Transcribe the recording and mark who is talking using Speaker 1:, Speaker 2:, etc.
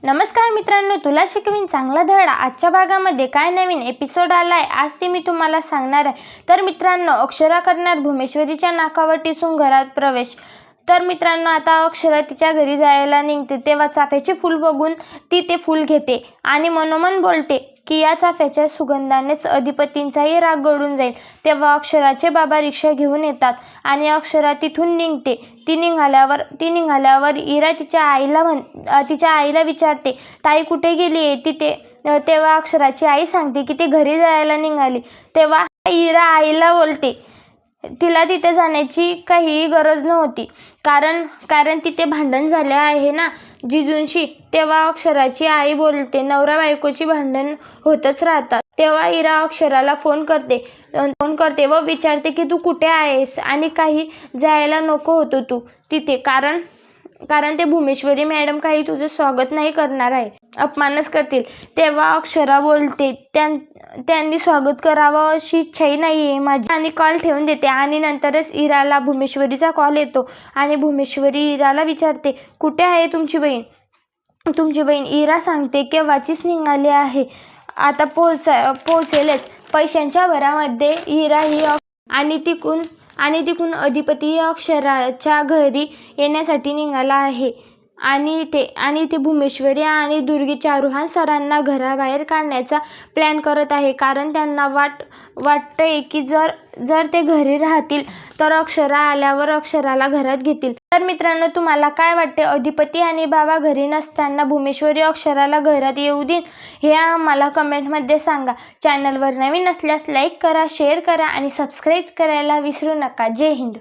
Speaker 1: नमस्कार मित्रांनो, तुला शिकवीन चांगला धडा. आजच्या भागामध्ये काय नवीन एपिसोड आलाय आज ते मी तुम्हाला सांगणार आहे. तर मित्रांनो, अक्षरा करणार भुमेश्वरीच्या नाकावर टिसून घरात प्रवेश. तर मित्रांनो, आता अक्षरा तिच्या घरी जायला निघते तेव्हा चाफ्याचे फूल बघून ती ते फूल घेते आणि मनोमन बोलते की या चाफ्याच्या सुगंधानेच अधिपतींचाही राग गळून जाईल. तेव्हा अक्षराचे बाबा रिक्षा घेऊन येतात आणि अक्षरा तिथून निघते. ती निघाल्यावर इरा तिच्या आईला विचारते, ताई कुठे गेली आहे तेव्हा अक्षराची आई सांगते की ती घरी जायला निघाली. तेव्हा इरा आईला बोलते तिला तिथे जाण्याची काहीही गरज नव्हती, कारण तिथे भांडण झाले आहे ना जिजूंशी. तेव्हा अक्षराची आई बोलते, नवरा बायकोची भांडण होतच राहतात. तेव्हा इरा अक्षराला फोन करते व विचारते की तू कुठे आहेस आणि काही जायला नको होतो तू तिथे, कारण ते भुमेश्वरी मॅडम काही तुझं स्वागत नाही करणार आहे, अपमानच करतील. तेव्हा अक्षरा बोलते त्यांनी स्वागत करावं अशी इच्छाही नाही आहे माझी आणि कॉल ठेवून देते. आणि नंतरच इराला भुमेश्वरीचा कॉल येतो आणि भुमेश्वरी इराला विचारते, कुठे आहे तुमची बहीण? इरा सांगते केव्हाचीच निघाली आहे, आता पोहोचेलच. पैशांच्या भरामध्ये इरा ही आणि तिकून अधिपती अक्षराच्या घरी येण्यासाठी निघाला आहे आणि ते भुमेश्वरी आणि दुर्गी चारुहान सरांना घराबाहेर काढण्याचा प्लॅन करत आहे, कारण त्यांना वाटतंय की जर ते घरी राहतील तर अक्षरा आल्यावर अक्षराला घरात घेतील. तर मित्रांनो, तुम्हाला काय वाटते, अधिपती आणि बाबा घरी नसताना भुमेश्वरी अक्षराला घरात येऊ देईन? हे आम्हाला कमेंटमध्ये सांगा. चॅनलवर नवीन असल्यास लाईक करा, शेअर करा आणि सबस्क्राईब करायला विसरू नका. जय हिंद.